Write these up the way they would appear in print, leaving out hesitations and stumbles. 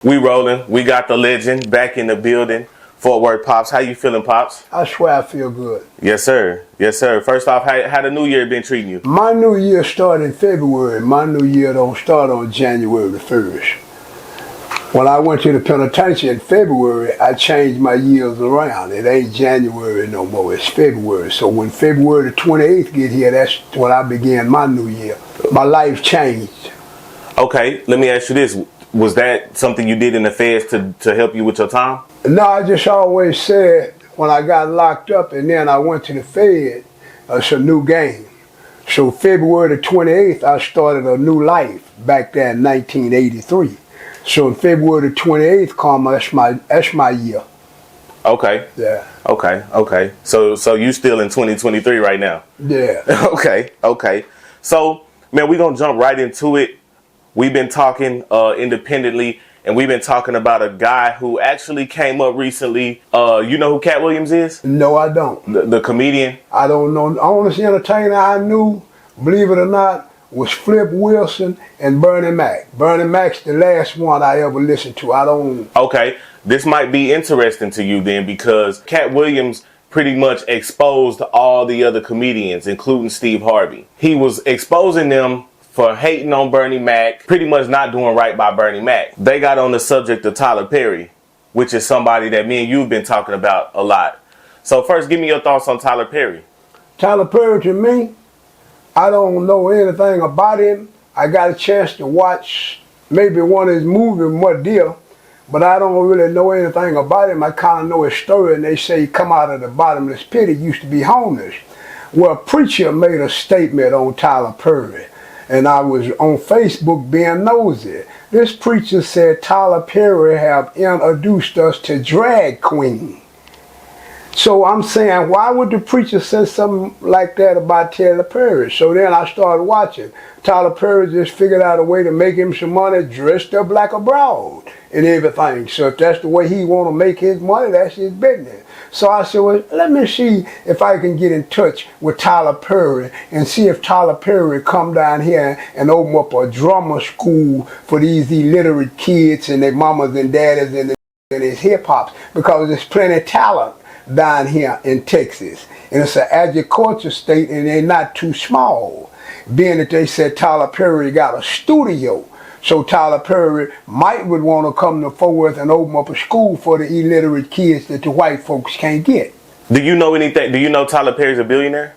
We rolling. We got the legend back in the building. Fort Worth Pops. How you feeling, Pops? I swear I feel good. Yes, sir. Yes, sir. First off, how the new year been treating you? My new year started in February. My new year don't start on January the 1st. When I went to the penitentiary in February, I changed my years around. It ain't January no more, it's February. So when February the 28th get here, that's when I began my new year. My life changed. Okay, let me ask you this. Was that something you did in the feds to help you with your time? No, I just always said when I got locked up and then I went to the Fed, it's a new game. So February the 28th, I started a new life back there in 1983. So in February the 28th, karma, that's my year. Okay. Yeah. Okay. So you still in 2023 right now? Yeah. Okay. So, man, we're going to jump right into it. We've been talking independently, and we've been talking about a guy who actually came up recently. You know who Cat Williams is? No, I don't. The comedian? I don't know. The only entertainer I knew, believe it or not, was Flip Wilson and Bernie Mac. Bernie Mac's the last one I ever listened to. I don't... Okay, this might be interesting to you then, because Cat Williams pretty much exposed all the other comedians, including Steve Harvey. He was exposing them for hating on Bernie Mac, pretty much not doing right by Bernie Mac. They got on the subject of Tyler Perry, which is somebody that me and you have been talking about a lot. So first, give me your thoughts on Tyler Perry. Tyler Perry, to me, I don't know anything about him. I got a chance to watch maybe one of his movies, Madea, but I don't really know anything about him. I kind of know his story, and they say he come out of the bottomless pit. He used to be homeless. Well, a preacher made a statement on Tyler Perry, and I was on Facebook being nosy. This preacher said Tyler Perry have introduced us to drag queen. So I'm saying, why would the preacher say something like that about Tyler Perry? So then I started watching. Tyler Perry just figured out a way to make him some money, dressed up like a broad and everything. So if that's the way he want to make his money, that's his business. So I said, well, let me see if I can get in touch with Tyler Perry and see if Tyler Perry come down here and open up a drama school for these illiterate kids and their mamas and daddies and his hip-hops, because there's plenty of talent down here in Texas. And it's an agriculture state, and they're not too small. Being that they said Tyler Perry got a studio, so Tyler Perry would want to come to Fort Worth and open up a school for the illiterate kids that the white folks can't get. Do you know anything? Do you know Tyler Perry's a billionaire?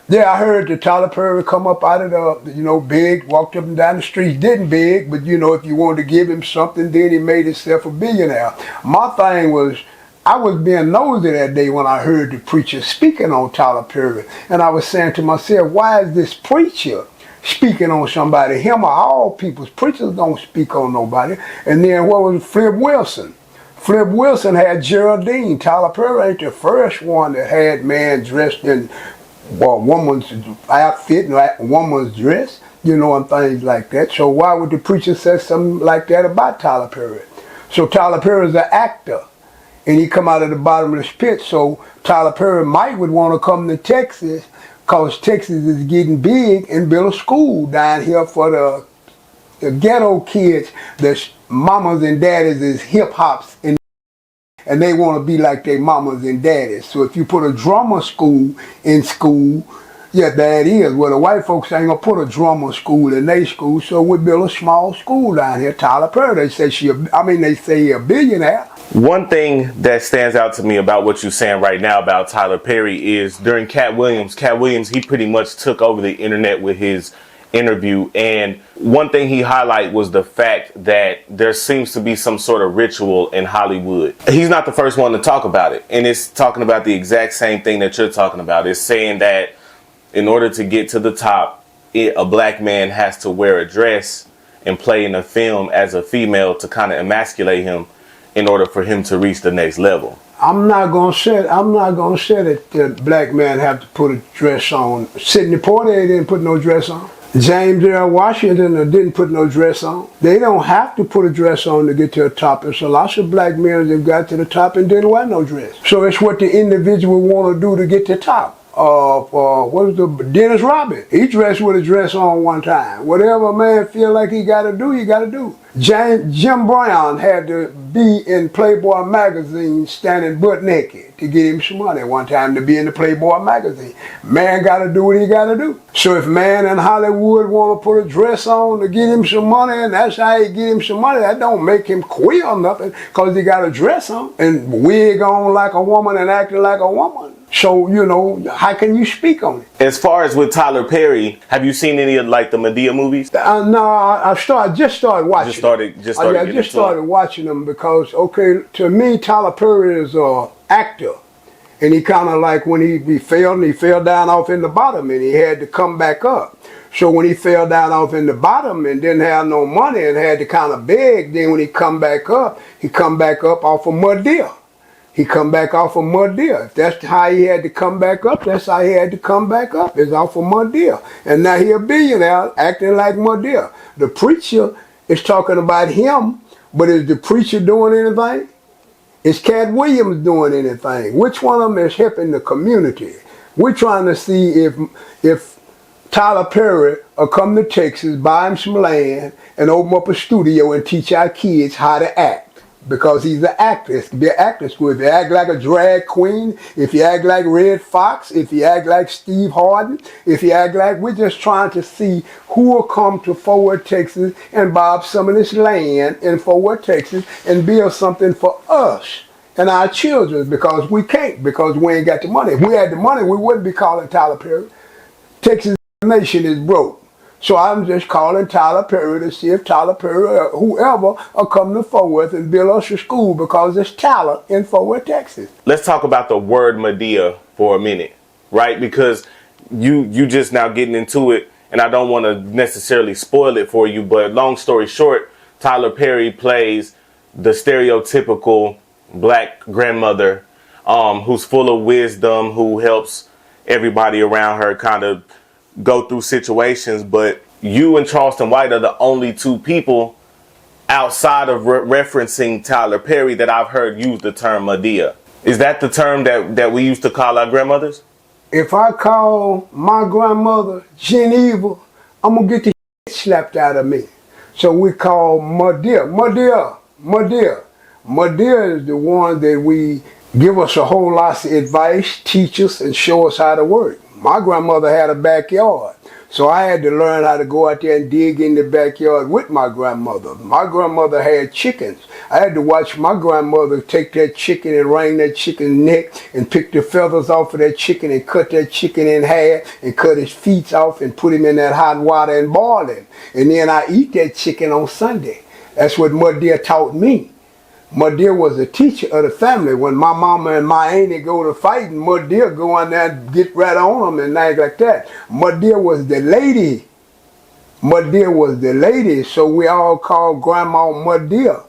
Yeah, I heard that Tyler Perry come up out of the, big, walked up and down the streets, didn't big, but if you wanted to give him something, then he made himself a billionaire. My thing was, I was being nosy that day when I heard the preacher speaking on Tyler Perry. And I was saying to myself, why is this preacher speaking on somebody? Him or all people's preachers don't speak on nobody. And then what was Flip Wilson? Flip Wilson had Geraldine. Tyler Perry ain't the first one that had man dressed in woman's outfit and woman's dress, and things like that. So why would the preacher say something like that about Tyler Perry? So Tyler Perry's an actor. And he come out of the bottomless pit, so Tyler Perry would want to come to Texas, because Texas is getting big, and build a school down here for the ghetto kids that's mamas and daddies is hip-hops, and they want to be like their mamas and daddies. So if you put a drama school in school, yeah, that is. Well, the white folks ain't going to put a drama school in their school, so we build a small school down here. Tyler Perry, they say he a billionaire. One thing that stands out to me about what you're saying right now about Tyler Perry is during Cat Williams, he pretty much took over the internet with his interview. And one thing he highlighted was the fact that there seems to be some sort of ritual in Hollywood. He's not the first one to talk about it. And it's talking about the exact same thing that you're talking about. It's saying that in order to get to the top, a black man has to wear a dress and play in a film as a female to kind of emasculate him in order for him to reach the next level. I'm not gonna say that the black man have to put a dress on. Sidney Poitier didn't put no dress on. James Earl Washington didn't put no dress on. They don't have to put a dress on to get to the top. There's a lot of black men that got to the top and didn't wear no dress. So it's what the individual want to do to get to the top. what was the Dennis Rodman? He dressed with a dress on one time. Whatever a man feel like he got to do, he got to do. Jim Brown had to be in Playboy magazine standing butt naked to get him some money one time to be in the Playboy magazine. Man got to do what he got to do. So if man in Hollywood want to put a dress on to get him some money, and that's how he get him some money, that don't make him queer or nothing, because he got a dress on and wig on like a woman and acting like a woman. So, you know, how can you speak on it? As far as with Tyler Perry, have you seen any of like the Madea movies? No, I just started watching. I just started watching them because, okay, to me, Tyler Perry is an actor. And he kind of like when he fell down off in the bottom and he had to come back up. So when he fell down off in the bottom and didn't have no money and had to kind of beg, then when he come back up off of Madea. He come back off of Madea. If that's how he had to come back up, that's how he had to come back up. It's off of Madea. And now he a billionaire acting like Madea. The preacher is talking about him, but is the preacher doing anything? Is Cat Williams doing anything? Which one of them is helping the community? We're trying to see if Tyler Perry will come to Texas, buy him some land, and open up a studio and teach our kids how to act. Because he's an actor. It could be an acting school. If you act like a drag queen, if you act like Red Fox, if you act like Steve Harden, if you act like, we're just trying to see who will come to Fort Worth, Texas and buy up some of this land in Fort Worth, Texas and build something for us and our children, because we can't, because we ain't got the money. If we had the money, we wouldn't be calling Tyler Perry. Texas nation is broke. So I'm just calling Tyler Perry to see if Tyler Perry or whoever will come to Fort Worth and build us a school, because there's talent in Fort Worth, Texas. Let's talk about the word Madea for a minute, right? Because you just now getting into it, and I don't want to necessarily spoil it for you, but long story short, Tyler Perry plays the stereotypical black grandmother who's full of wisdom, who helps everybody around her kind of go through situations. But you and Charleston White are the only two people outside of referencing Tyler Perry that I've heard use the term Madea. Is that the term that we used to call our grandmothers? If I call my grandmother Geneva, I'm going to get the slapped out of me. So we call Madea. Madea is the one that we give us a whole lot of advice, teach us, and show us how to work. My grandmother had a backyard, so I had to learn how to go out there and dig in the backyard with my grandmother. My grandmother had chickens. I had to watch my grandmother take that chicken and wring that chicken's neck and pick the feathers off of that chicken and cut that chicken in half and cut his feet off and put him in that hot water and boil him. And then I eat that chicken on Sunday. That's what Madea taught me. Madea was a teacher of the family. When my mama and my auntie go to fighting, Madea go in there and get right on them and things like that. Madea was the lady. Madea was the lady, so we all call Grandma Madea.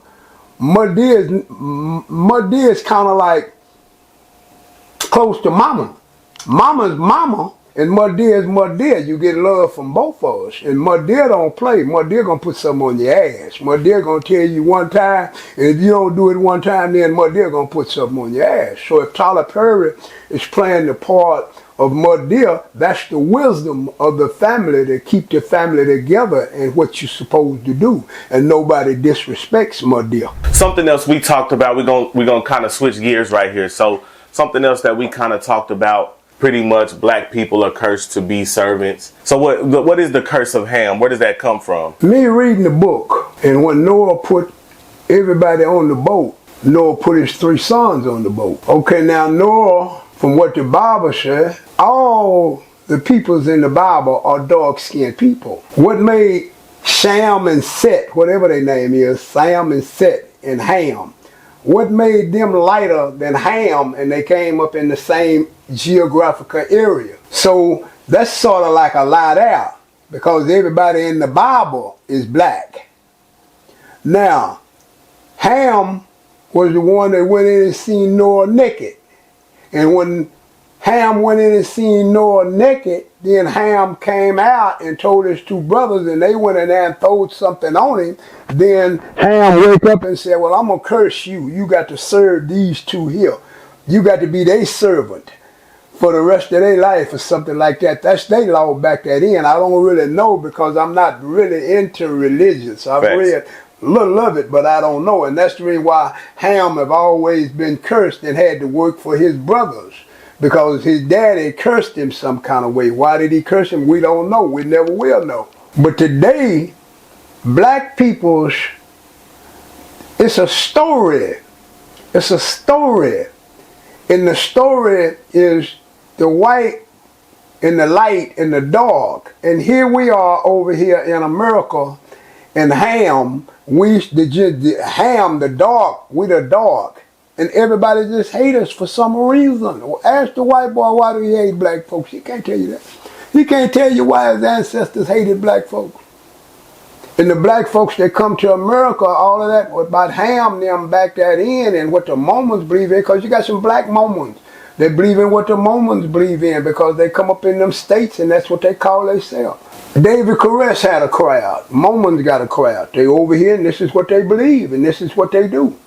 Madea is kind of like close to Mama. Mama's Mama, and Madea is Madea. You get love from both of us. And Madea don't play. Madea gonna put something on your ass. Madea gonna tell you one time, and if you don't do it one time, then Madea gonna put something on your ass. So if Tyler Perry is playing the part of Madea, that's the wisdom of the family to keep the family together and what you're supposed to do. And nobody disrespects Madea. Something else we talked about, we're gonna kind of switch gears right here. So something else that we kind of talked about, pretty much black people are cursed to be servants. So what is the curse of Ham? Where does that come from? Me reading the book, and when Noah put everybody on the boat, Noah put his 3 sons on the boat. Okay, now Noah, from what the Bible says, all the peoples in the Bible are dark-skinned people. What made Sam and Seth, whatever their name is, Sam and Seth and Ham, what made them lighter than Ham, and they came up in the same geographical area? So that's sort of like a lie there, because everybody in the Bible is black. Now, Ham was the one that went in and seen Noah naked. And when Ham went in and seen Noah naked, then Ham came out and told his 2 brothers, and they went in there and throwed something on him. Then Ham woke up and said, well, I'm going to curse you. You got to serve these 2 here. You got to be their servant for the rest of their life or something like that. That's they law back that in. I don't really know because I'm not really into religious. I've read a little of it, but I don't know. And that's the reason why Ham have always been cursed and had to work for his brothers. Because his daddy cursed him some kind of way. Why did he curse him? We don't know. We never will know. But today, black people's, it's a story. It's a story. And the story is the white and the light and the dark. And here we are over here in America, and Ham, Ham, the dark, we the dark. And everybody just hate us for some reason. Ask the white boy, why do he hate black folks? He can't tell you that. He can't tell you why his ancestors hated black folks. And the black folks that come to America, all of that, about Ham, them back that in and what the Mormons believe in, because you got some black Mormons. They believe in what the Mormons believe in because they come up in them states and that's what they call themselves. David Koresh had a crowd. Mormons got a crowd. They over here and this is what they believe and this is what they do.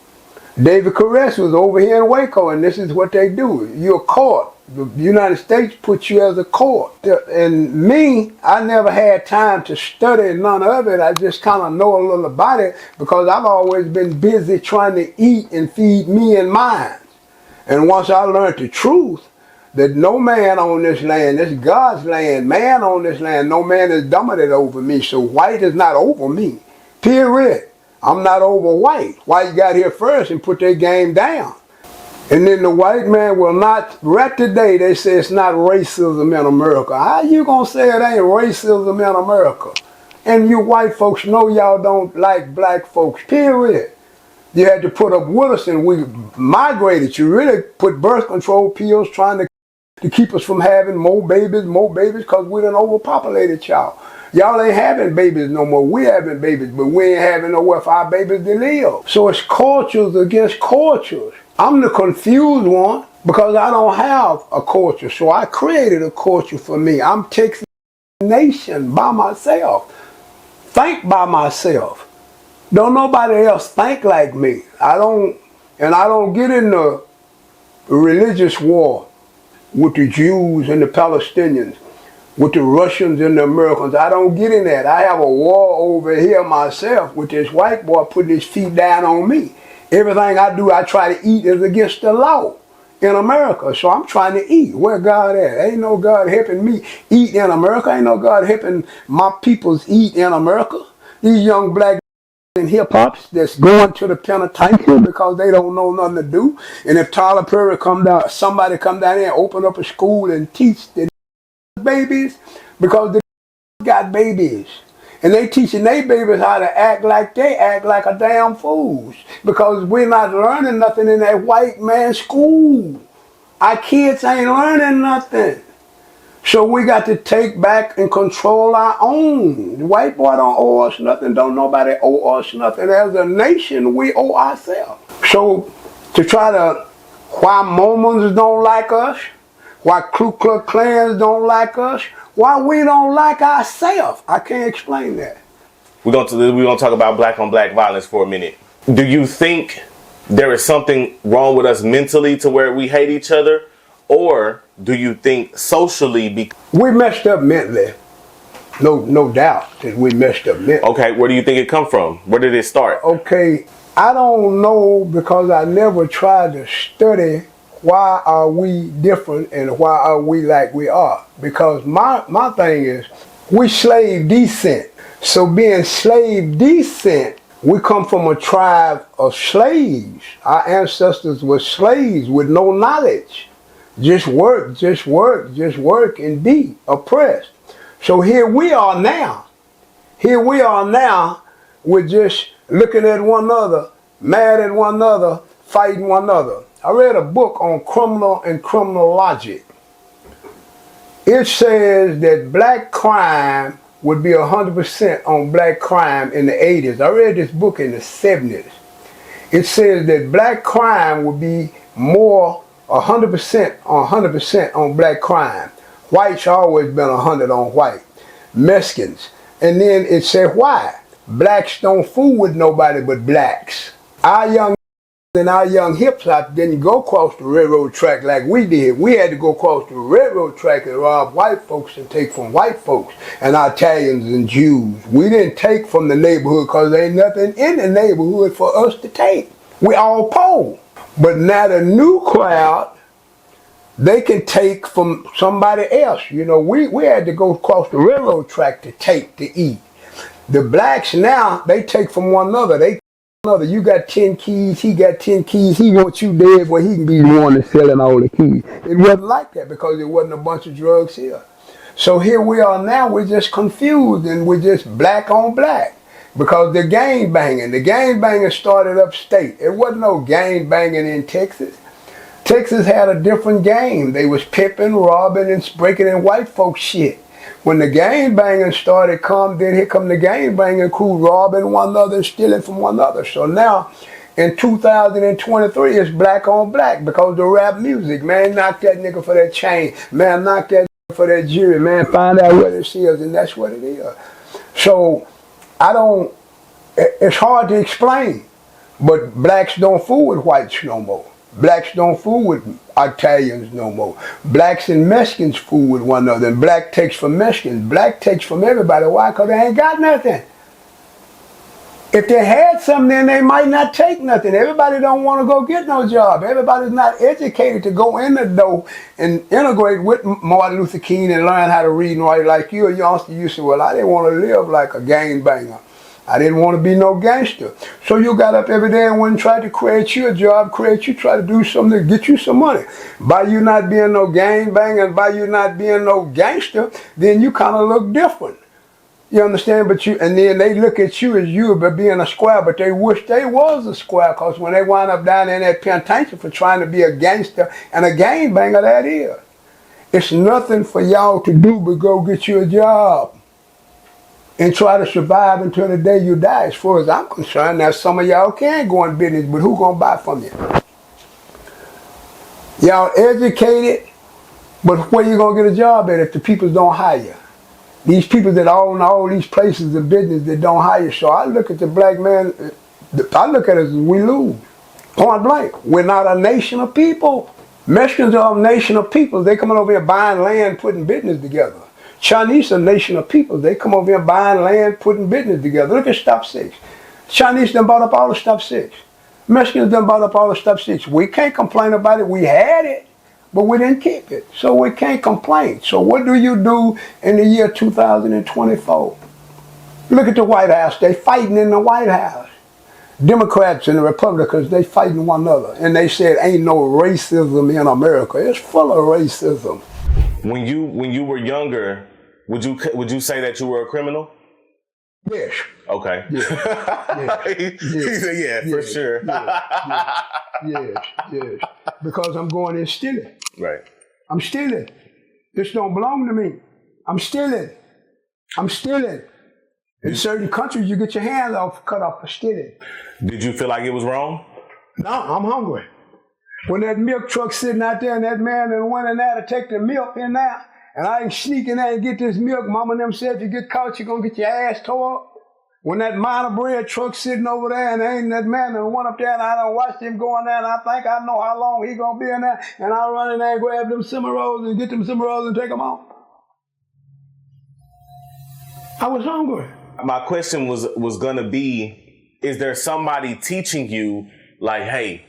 David Koresh was over here in Waco, and this is what they do. You're a court. The United States puts you as a court. And me, I never had time to study none of it. I just kind of know a little about it because I've always been busy trying to eat and feed me and mine. And once I learned the truth, that no man on this land, this is God's land, man on this land, no man is dominant over me. So white is not over me, period. I'm not over white. White got here first and put their game down. And then the white man will not, right today they say it's not racism in America. How you gonna say it ain't racism in America? And you white folks know y'all don't like black folks, period. You had to put up with us and we migrated. You really put birth control pills trying to keep us from having more babies, because we done overpopulated y'all. Y'all ain't having babies no more. We having babies, but we ain't having nowhere for our babies to live. So it's cultures against cultures. I'm the confused one because I don't have a culture. So I created a culture for me. I'm Texas Nation by myself. Think by myself. Don't nobody else think like me. I don't get in the religious war with the Jews and the Palestinians, with the Russians and the Americans. I don't get in that. I have a war over here myself with this white boy putting his feet down on me. Everything I do, I try to eat is against the law in America. So I'm trying to eat. Where God at? Ain't no God helping me eat in America. Ain't no God helping my peoples eat in America. These young black and hip-hops that's going to the penitentiary because they don't know nothing to do. And if Tyler Perry somebody come down there and open up a school and teach the babies, because they got babies. And they teaching their babies how to act like they act like a damn fools. Because we're not learning nothing in that white man's school. Our kids ain't learning nothing. So we got to take back and control our own. The white boy don't owe us nothing. Don't nobody owe us nothing. As a nation, we owe ourselves. So to try to, why Mormons don't like us, why Ku Klux Klans don't like us, why we don't like ourselves, I can't explain that. We're gonna talk about black on black violence for a minute. Do you think there is something wrong with us mentally to where we hate each other? Or do you think socially we messed up mentally? No doubt that we messed up mentally. Okay, where do you think it come from? Where did it start? Okay, I don't know because I never tried to study why are we different and why are we like we are. Because my thing is, we slave descent. So being slave descent, we come from a tribe of slaves. Our ancestors were slaves with no knowledge. Just work, and be oppressed. So here we are now. We're just looking at one another, mad at one another, fighting one another. I read a book on criminal and criminal logic. It says that black crime would be 100% on black crime in the 80s. I read this book in the 70s. It says that black crime would be more 100% on black crime. Whites always been 100 on white. Mexicans. And then it said why? Blacks don't fool with nobody but blacks. Our young And our young hip-hop didn't go across the railroad track like we did. We had to go across the railroad track and rob white folks and take from white folks and Italians and Jews. We didn't take from the neighborhood because there ain't nothing in the neighborhood for us to take. We all poor. But now the new crowd, they can take from somebody else. You know, we had to go across the railroad track to take, to eat. The blacks now, they take from one another. They another, you got 10 keys, he got 10 keys, he wants you dead where he can be the one that's selling all the keys. It wasn't like that because there wasn't a bunch of drugs here. So here we are now, we're just confused and we're just black on black because the gang banging started upstate. It wasn't no gang banging in Texas. Texas had a different game. They was pimping, robbing, and breaking in white folks shit. When the gang banging started then here come the gang banging crew robbing one another and stealing from one another. So now, in 2023, it's black on black because the rap music, man, knock that nigga for that chain, man, knock that nigga for that jewelry, man, find out what it is, and that's what it is. So, it's hard to explain, but blacks don't fool with whites no more. Blacks don't fool with Italians no more. Blacks and Mexicans fool with one another. And black takes from Mexicans. Black takes from everybody. Why? Because they ain't got nothing. If they had something, then they might not take nothing. Everybody don't want to go get no job. Everybody's not educated to go in the door and integrate with Martin Luther King and learn how to read and write like you. You say, well, I didn't want to live like a gangbanger. I didn't want to be no gangster. So you got up every day and went and tried to create you a job, try to do something to get you some money. By you not being no gangbanger and by you not being no gangster, then you kind of look different. You understand? And then they look at you as you but being a square, but they wish they was a square because when they wind up down in that penitentiary for trying to be a gangster and a gangbanger, that is. It's nothing for y'all to do but go get you a job and try to survive until the day you die. As far as I'm concerned, now some of y'all can go in business, but who gonna buy from you? Y'all educated, but where you gonna get a job at if the people don't hire you? These people that own all these places of business that don't hire you. So I look at the black man, I look at it as we lose. Point blank. We're not a nation of people. Mexicans are a nation of people. They coming over here buying land, putting business together. Chinese are a nation of people. They come over here buying land, putting business together. Look at Stop 6. Chinese done bought up all the Stop 6. Mexicans done bought up all the Stop 6. We can't complain about it. We had it, but we didn't keep it. So we can't complain. So what do you do in the year 2024? Look at the White House. They fighting in the White House. Democrats and the Republicans, they fighting one another. And they said ain't no racism in America. It's full of racism. When you were younger, would you say that you were a criminal? Yes. Okay. Yeah. He said, yeah, for sure. Yes. Because I'm going in stealing. Right. I'm stealing. This don't belong to me. I'm stealing. In certain countries, you get your hand cut off for stealing. Did you feel like it was wrong? No, I'm hungry. When that milk truck sitting out there and that man that went in there to take the milk in there, and I can sneak in there and get this milk, Mama and them said if you get caught, you're going to get your ass tore up. When that minor bread truck sitting over there and ain't that man that went up there and I done watched him going there and I think I know how long he going to be in there and I run in there and grab them cinnamon rolls and get them cinnamon rolls and take them off. I was hungry. My question was going to be, is there somebody teaching you like, hey,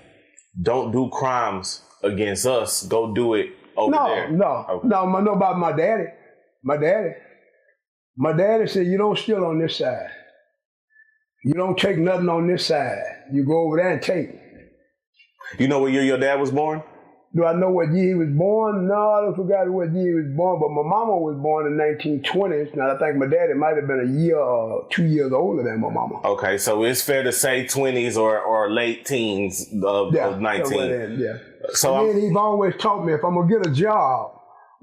don't do crimes against us. Go do it over there. No. I know about my daddy. My daddy said, you don't steal on this side. You don't take nothing on this side. You go over there and take. You know what year your dad was born? Do I know what year he was born? No, I forgot what year he was born, but my mama was born in 1920s. Now, I think my daddy might have been a year or 2 years older than my mama. Okay, so it's fair to say 20s or late teens of 19. Yeah. So and then he's always taught me if I'm going to get a job,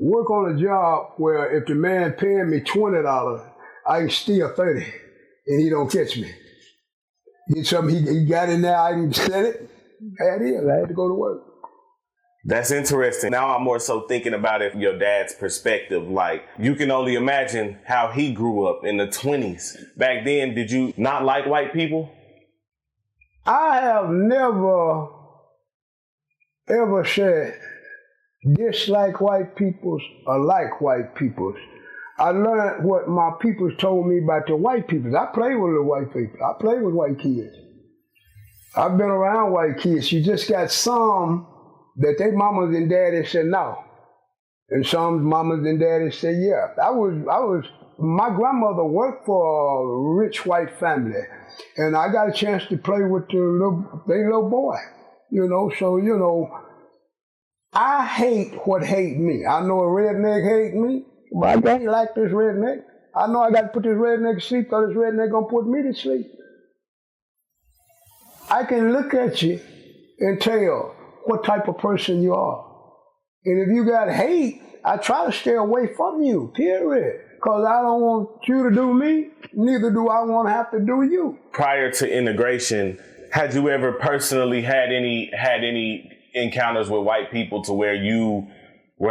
work on a job where if the man paying me $20, I can steal 30 and he don't catch me. Get something he got in there, I can sell it. I had to go to work. That's interesting. Now I'm more so thinking about it from your dad's perspective. Like, you can only imagine how he grew up in the 20s. Back then, did you not like white people? I have never ever said dislike white peoples or like white peoples. I learned what my peoples told me about the white peoples. I play with the white people. I play with white kids. I've been around white kids. You just got some that their mamas and daddies said no. And some mamas and daddies said yeah. My grandmother worked for a rich white family. And I got a chance to play with their little boy. So I hate what hate me. I know a redneck hate me, but I can't like this redneck. I know I got to put this redneck to sleep because this redneck going to put me to sleep. I can look at you and tell what type of person you are. And if you got hate, I try to stay away from you, period. Because I don't want you to do me, neither do I want to have to do you. Prior to integration, had you ever personally had any encounters with white people to where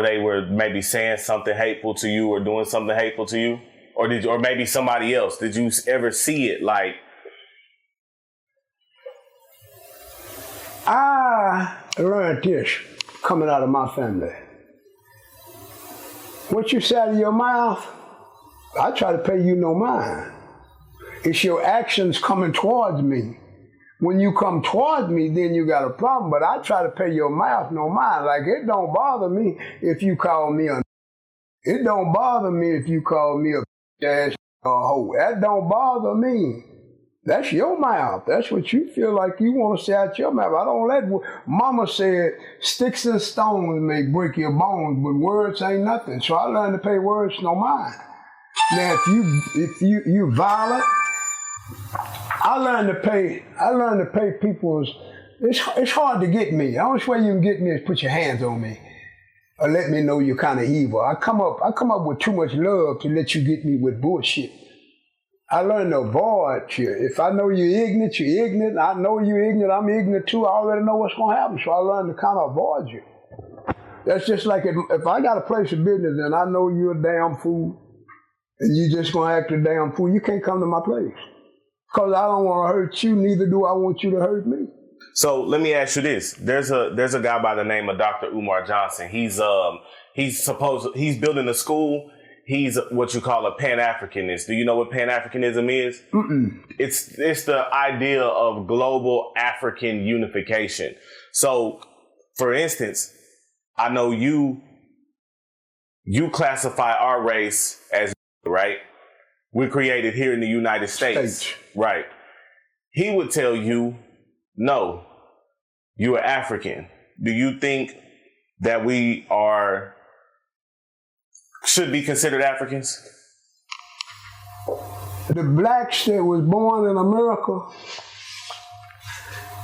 they were maybe saying something hateful to you or doing something hateful to you? Or maybe somebody else? Did you ever see it like? I learned this coming out of my family. What you say out of your mouth, I try to pay you no mind. It's your actions coming towards me. When you come towards me, then you got a problem. But I try to pay your mouth no mind. Like, it don't bother me if you call me a... It don't bother me if you call me a ass or a hoe. That don't bother me. That's your mouth. That's what you feel like you want to say out your mouth. I don't let... Mama said, sticks and stones may break your bones, but words ain't nothing. So I learned to pay words no mind. Now, if you violent, I learned to pay people's. It's hard to get me. The only way you can get me is put your hands on me, or let me know you're kind of evil. I come up with too much love to let you get me with bullshit. I learned to avoid you. If I know you're ignorant, you're ignorant. I know you're ignorant. I'm ignorant too. I already know what's gonna happen, so I learned to kind of avoid you. That's just like if I got a place of business and I know you're a damn fool. And you just gonna act a damn fool, you can't come to my place. Because I don't want to hurt you, neither do I want you to hurt me. So let me ask you this. There's a guy by the name of Dr. Umar Johnson. He's building a school. He's what you call a Pan-Africanist. Do you know what Pan-Africanism is? Mm-mm. It's the idea of global African unification. So, for instance, I know you classify our race as right? We're created here in the United States. Right. He would tell you, no, you are African. Do you think that we should be considered Africans? The blacks that was born in America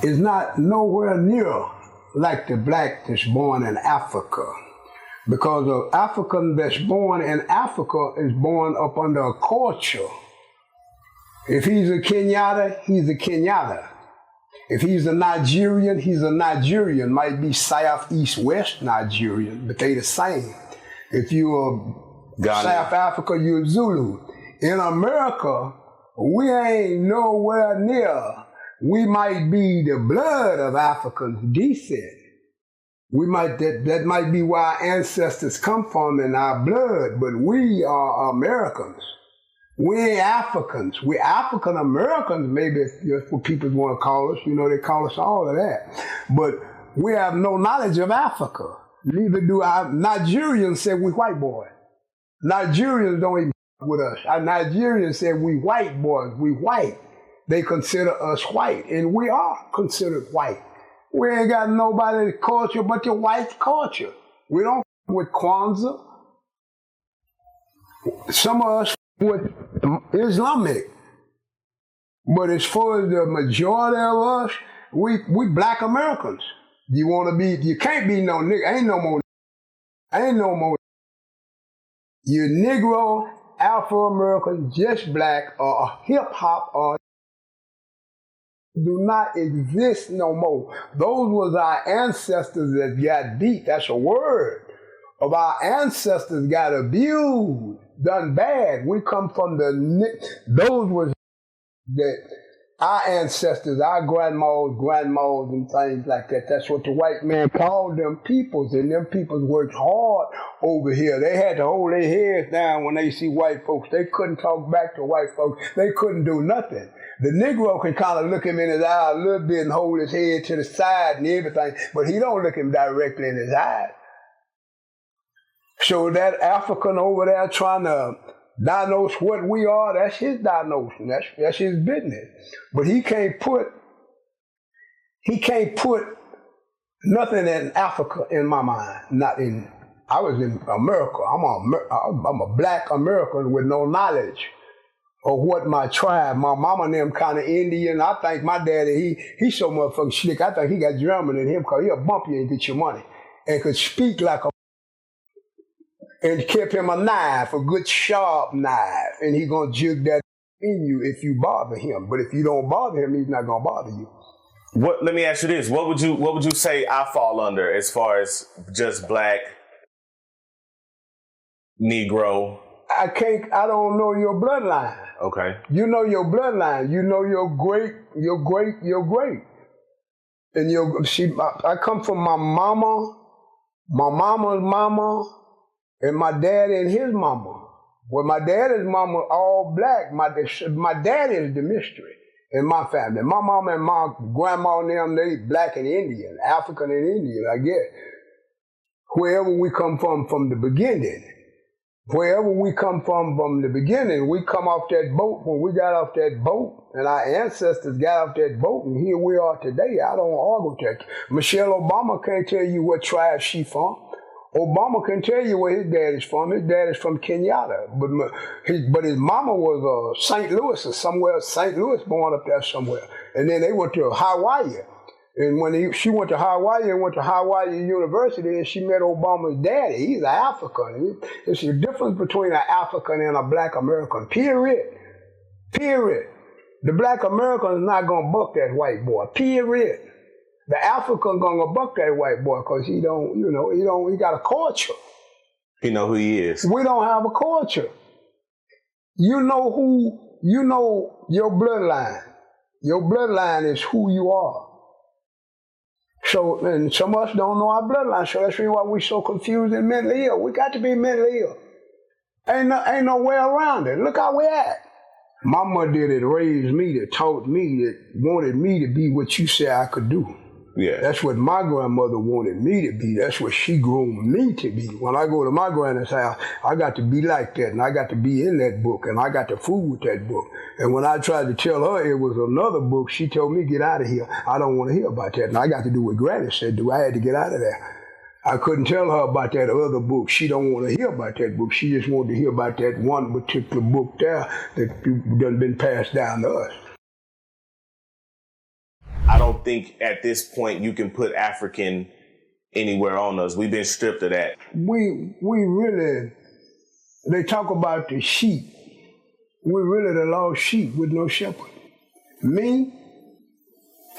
is not nowhere near like the black that's born in Africa. Because an African that's born in Africa is born up under a culture. If he's a Kenyatta, he's a Kenyatta. If he's a Nigerian, he's a Nigerian. Might be South, East, West Nigerian, but they the same. If you're South Africa, you're Zulu. In America, we ain't nowhere near. We might be the blood of African descent. That might be where our ancestors come from in our blood, but we are Americans. We ain't Africans. We're African Americans, maybe that's what people want to call us. They call us all of that. But we have no knowledge of Africa. Neither do our Nigerians say we white boys. Nigerians don't even with us. Our Nigerians say we white boys, we white. They consider us white, and we are considered white. We ain't got nobody's culture but the white culture. We don't with Kwanzaa. Some of us with Islamic. But as far as the majority of us, we black Americans. You can't be no nigga. Ain't no more. You're Negro, Afro-American, just black, or hip-hop, or do not exist no more. Those was our ancestors that got beat. That's a word. Of our ancestors got abused, done bad. We come from those was that our ancestors, our grandmas, and things like that. That's what the white man called them peoples, and them peoples worked hard over here. They had to hold their heads down when they see white folks. They couldn't talk back to white folks. They couldn't do nothing. The Negro can kind of look him in his eye a little bit and hold his head to the side and everything, but he don't look him directly in his eyes. So that African over there trying to diagnose what we are, that's his diagnosis. That's his business. But he can't put nothing in Africa in my mind. I was in America. I'm a black American with no knowledge of what my tribe, my mama and them kind of Indian. I think my daddy, he's so motherfucking slick. I think he got German in him because he'll bump you and get your money and could speak like a, and kept him a knife, a good sharp knife, and he gonna jig that in you if you bother him. But if you don't bother him, he's not gonna bother you. Let me ask you this: What would you say I fall under as far as just black, Negro? I don't know your bloodline. Okay. You know your bloodline. You know your great. And I come from my mama's mama, and my daddy and his mama. Well, my daddy's mama all black. My daddy is the mystery in my family. My mama and my grandma and them, they black and Indian, African and Indian, I guess. Wherever we come from the beginning. Wherever we come from the beginning, we come off that boat. When we got off that boat, and our ancestors got off that boat, and here we are today. I don't argue with that. Michelle Obama can't tell you what tribe she from. Obama can tell you where his dad is from. His dad is from Kenyatta, but his mama was St. Louis or somewhere. St. Louis born up there somewhere, and then they went to Hawaii. And when she went to Hawaii and went to Hawaii University, and she met Obama's daddy. He's an African. It's the difference between an African and a black American. Period. The black American is not gonna buck that white boy. Period. The African gonna buck that white boy because he got a culture. He know who he is. We don't have a culture. You know your bloodline. Your bloodline is who you are. So, and some of us don't know our bloodline, so that's really why we're so confused and mentally ill. We got to be mentally ill. Ain't no way around it. Look how we act. My mother that raised me, that taught me, that wanted me to be what you said I could do. Yeah. That's what my grandmother wanted me to be. That's what she groomed me to be. When I go to my granny's house, I got to be like that, and I got to be in that book, and I got to fool with that book. And when I tried to tell her it was another book, she told me, get out of here. I don't want to hear about that. And I got to do what Granny said do. I had to get out of there. I couldn't tell her about that other book. She don't want to hear about that book. She just wanted to hear about that one particular book there that done been passed down to us. I don't think at this point you can put African anywhere on us. We've been stripped of that. We really, they talk about the sheep. We're really the lost sheep with no shepherd. Me,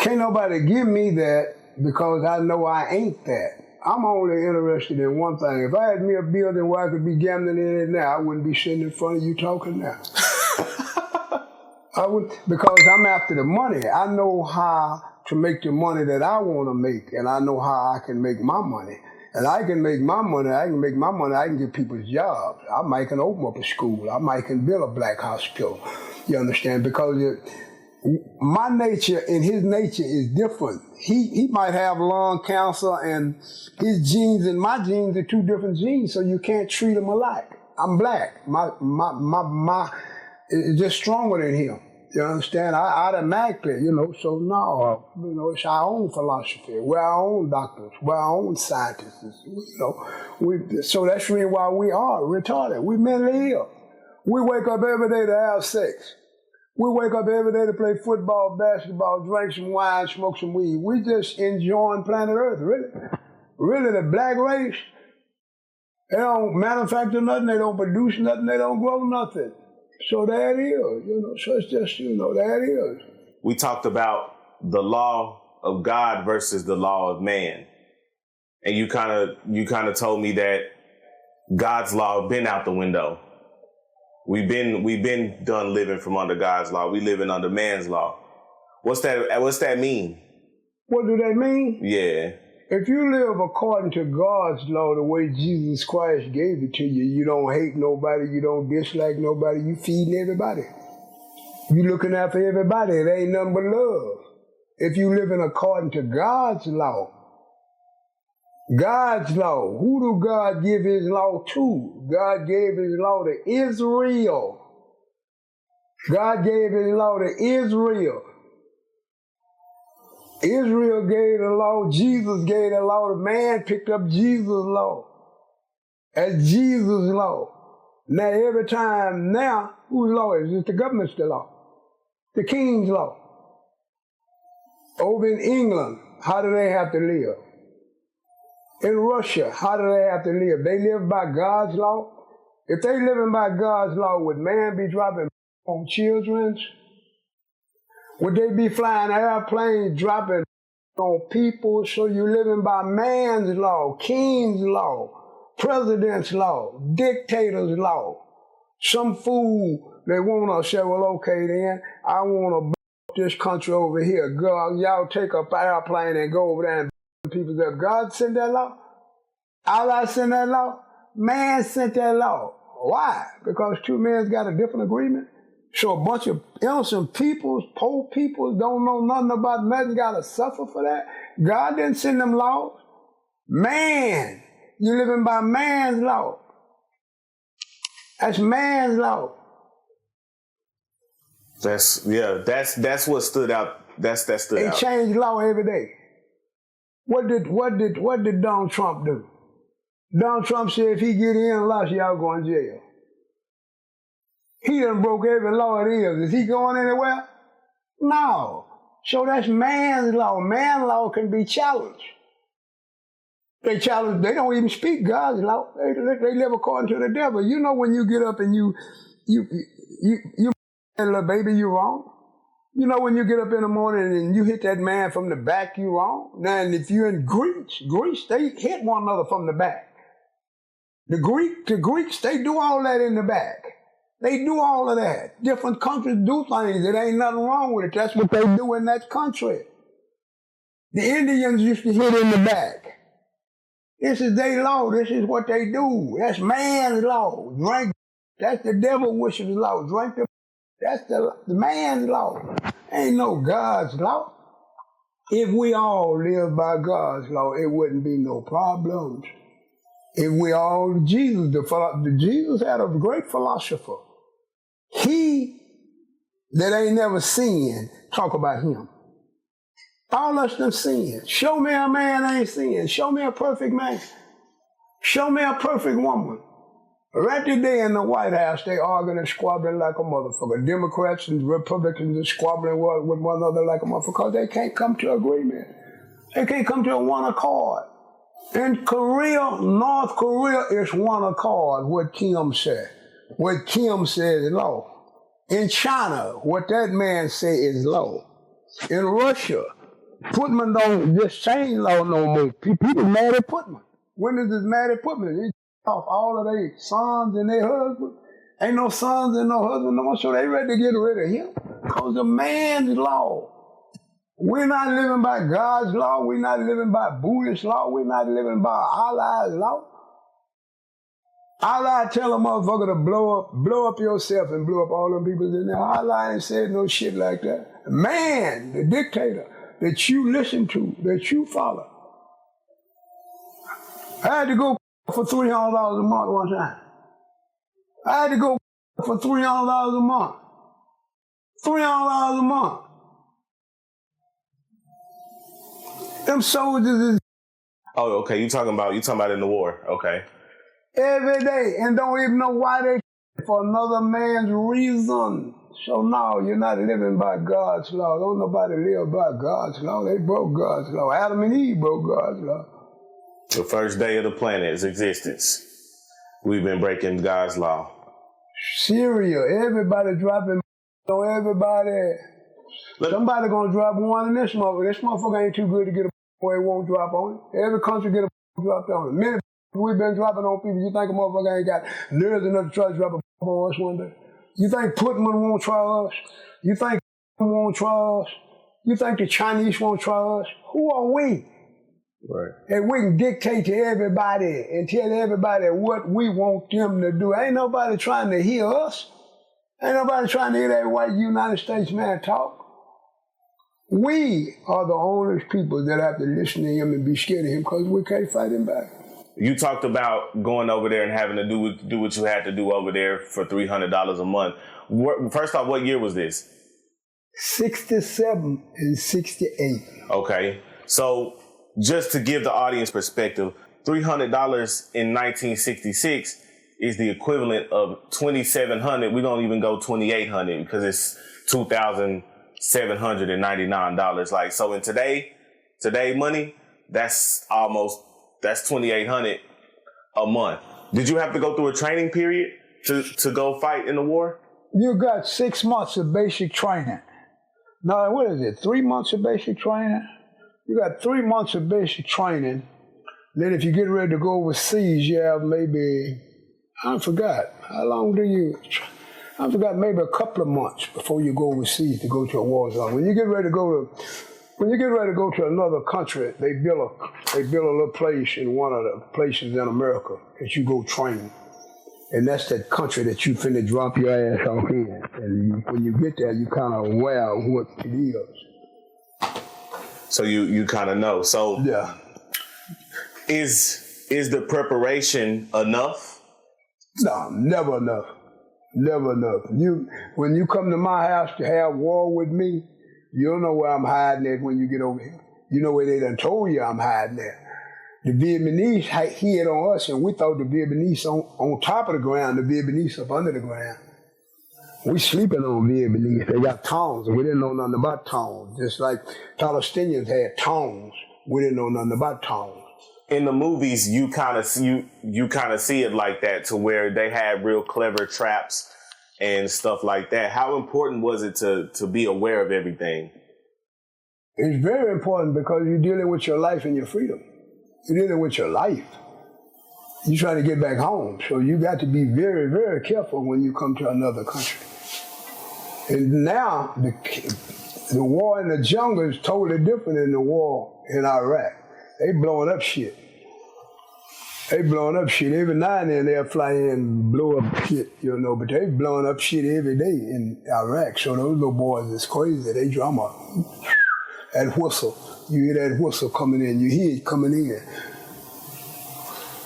can't nobody give me that because I know I ain't that. I'm only interested in one thing. If I had me a building where I could be gambling in it now, I wouldn't be sitting in front of you talking now. I would, because I'm after the money. I know how to make the money that I want to make, and I know how I can make my money. And I can make my money, I can get people jobs. I might can open up a school. I might can build a black hospital. You understand? Because my nature and his nature is different. He might have lung cancer, and his genes and my genes are two different genes, so you can't treat them alike. I'm black. My it's just stronger than him. You understand? I automatically, so no, it's our own philosophy. We're our own doctors. We're our own scientists. So that's really why we are retarded. We're mentally ill. We wake up every day to have sex. We wake up every day to play football, basketball, drink some wine, smoke some weed. We just enjoying planet Earth, really. Really, the black race, they don't manufacture nothing, they don't produce nothing, they don't grow nothing. So that is, so it's just, that is. We talked about the law of God versus the law of man. And you kind of told me that God's law been out the window. We've been done living from under God's law. We living under man's law. What's that mean? What do that mean? Yeah. If you live according to God's law, the way Jesus Christ gave it to you, you don't hate nobody, you don't dislike nobody, you feeding everybody. You looking after everybody, it ain't nothing but love. If you living according to God's law, who do God give his law to? God gave his law to Israel. God gave his law to Israel. Israel gave the law, Jesus gave the law, the man picked up Jesus' law as Jesus' law. Now every time now, whose law is it? The government's the law. The king's law. Over in England, how do they have to live? In Russia, how do they have to live? They live by God's law. If they living by God's law, would man be dropping on children? Would they be flying airplanes dropping on people? So you living by man's law, king's law, president's law, dictator's law. Some fool, they want to say, well, okay then, I want to this country over here. God, y'all take up an airplane and go over there and people up. God sent that law? Allah sent that law? Man sent that law. Why? Because two men got a different agreement? So a bunch of innocent people, poor people, don't know nothing about nothing, got to suffer for that? God didn't send them laws. Man, you living by man's law. That's man's law. That's what stood out. That stood out. They change law every day. What did Donald Trump do? Donald Trump said if he get in and lost, y'all going to jail. He done broke every law it is. Is he going anywhere? No. So that's man's law. Man's law can be challenged. They don't even speak God's law. They live according to the devil. You know when you get up and you little baby, you wrong. You know when you get up in the morning and you hit that man from the back, you wrong. Now, and if you're in Greece, they hit one another from the back. The Greeks, they do all that in the back. They do all of that. Different countries do things. It ain't nothing wrong with it. That's what they do in that country. The Indians used to hit in the back. This is their law. This is what they do. That's man's law. Drink. That's the devil wishes law. Drink the. That's the man's law. Ain't no God's law. If we all live by God's law, it wouldn't be no problems. If we all, Jesus had a great philosopher. He that ain't never sinned, talk about him. All us done sinned. Show me a man ain't sinned. Show me a perfect man. Show me a perfect woman. Right today in the White House, they arguing and squabbling like a motherfucker. Democrats and Republicans are squabbling with one another like a motherfucker because they can't come to agreement. They can't come to a one accord. In Korea, North Korea is one accord, what Kim said. What Kim said is law. In China, what that man say is law. In Russia, Putman don't just change law no more. People mad at Putman. Women is mad at Putman. They off all of their sons and their husbands. Ain't no sons and no husband no more, so they ready to get rid of him. Because the man's law. We're not living by God's law. We're not living by Buddhist law. We're not living by Allah's law. Allah tell a motherfucker to blow up yourself and blow up all them people in there. Allah ain't said no shit like that. Man, the dictator that you listen to, that you follow. I had to go for $300 a month one time. I had to go for $300 a month. $300 a month. Them soldiers is Oh, okay. You talking about in the war? Okay. every day and don't even know why they for another man's reason. So no, you're not living by God's law. Don't nobody live by God's law. They broke God's law. Adam and Eve broke God's law. The first day of the planet's existence, we've been breaking God's law. Syria, everybody dropping on everybody. Somebody gonna drop one in this motherfucker. This motherfucker ain't too good to get a boy, it won't drop on it. Every country get a dropped on it. Many we've been dropping on people. You think a motherfucker ain't got nerves enough to try to drop a on us one day? You think Putman won't try us? You think won't try us? You think the Chinese won't try us? Who are we? Right. And we can dictate to everybody and tell everybody what we want them to do. Ain't nobody trying to hear us. Ain't nobody trying to hear that white United States man talk. We are the only people that have to listen to him and be scared of him because we can't fight him back. You talked about going over there and having to do what you had to do over there for $300 a month. First off, what year was this? 67 and 68. Okay. So just to give the audience perspective, $300 in 1966 is the equivalent of $2,700. We don't even go $2,800 because it's $2,799. Like, so in today money, that's $2,800 a month. Did you have to go through a training period to go fight in the war? You got 6 months of basic training. No, what is it? 3 months of basic training? You got 3 months of basic training. Then if you get ready to go overseas, you have maybe, I forgot, how long do you, I forgot, maybe a couple of months before you go overseas to go to a war zone. When you get ready to go to another country, they build a little place in one of the places in America that you go train. And that's that country that you finna drop your ass off in. And when you get there, you kind of aware of what it is. So you kind of know. So Yeah. Is the preparation enough? No, never enough. Never enough. When you come to my house to have war with me, you don't know where I'm hiding at when you get over here. You know where they done told you I'm hiding at. The Vietnamese hid on us, and we thought the Vietnamese on top of the ground, the Vietnamese up under the ground. We sleeping on Vietnamese. They got tongues, and we didn't know nothing about tongues. Just like Palestinians had tongues, we didn't know nothing about tongues. In the movies, you kind of see it like that, to where they had real clever traps and stuff like that. How important was it to be aware of everything? It's very important because you're dealing with your life and your freedom. You're dealing with your life. You're trying to get back home. So you got to be very, very careful when you come to another country. And now, the war in the jungle is totally different than the war in Iraq. They blowing up shit. Every now and then they'll fly in and blow up shit, but they blowing up shit every day in Iraq. So those little boys is crazy. They drum up. That whistle. You hear that whistle coming in. You hear it coming in.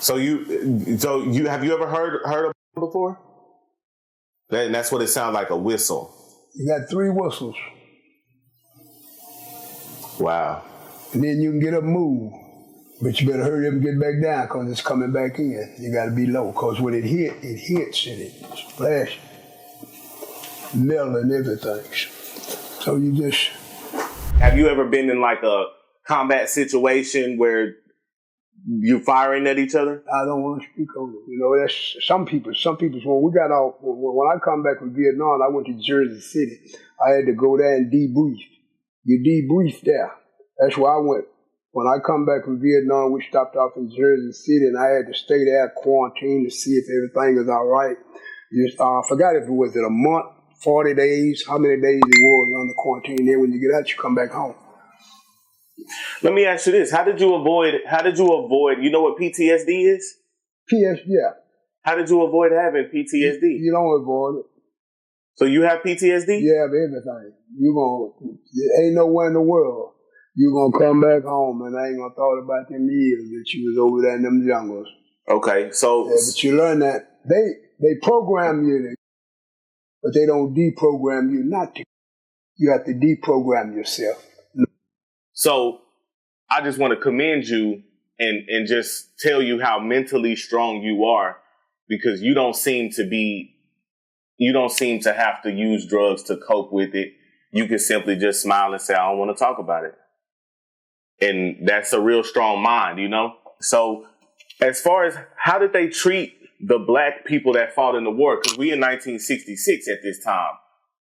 So have you ever heard of it before? That's what it sounds like, a whistle. You got 3 whistles. Wow. And then you can get up and move. But you better hurry up and get back down because it's coming back in. You got to be low because when it hits and it splashes, metal and everything. So you just... Have you ever been in like a combat situation where you're firing at each other? I don't want to speak on it. That's some people. When we got off, when I come back from Vietnam, I went to Jersey City. I had to go there and debrief. You debrief there. That's where I went. When I come back from Vietnam, we stopped off in Jersey City, and I had to stay there, quarantine, to see if everything is all right. I forgot if it was a month, 40 days, how many days it was under quarantine. Then when you get out, you come back home. Let me ask you this: How did you avoid? You know what PTSD is? Yeah. How did you avoid having PTSD? You don't avoid it. So you have PTSD? You have everything. Ain't nowhere in the world you're going to come back home and I ain't going to thought about them years that you was over there in them jungles. Okay, so... Yeah, but you learn that they program you, but they don't deprogram you not to. You have to deprogram yourself. So I just want to commend you and just tell you how mentally strong you are, because you don't seem to have to use drugs to cope with it. You can simply just smile and say, I don't want to talk about it. And that's a real strong mind, So as far as how did they treat the black people that fought in the war? Because we in 1966 at this time.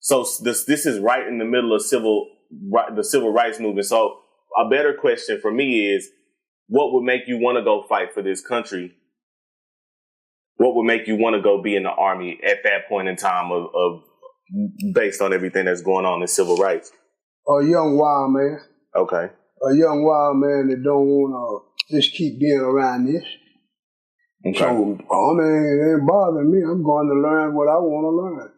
So this is right in the middle of the civil rights movement. So a better question for me is, what would make you want to go fight for this country? What would make you want to go be in the army at that point in time of based on everything that's going on in civil rights? A young wild man. Okay. A young wild man that don't want to just keep being around this. Okay. So, it ain't bothering me. I'm going to learn what I want to learn.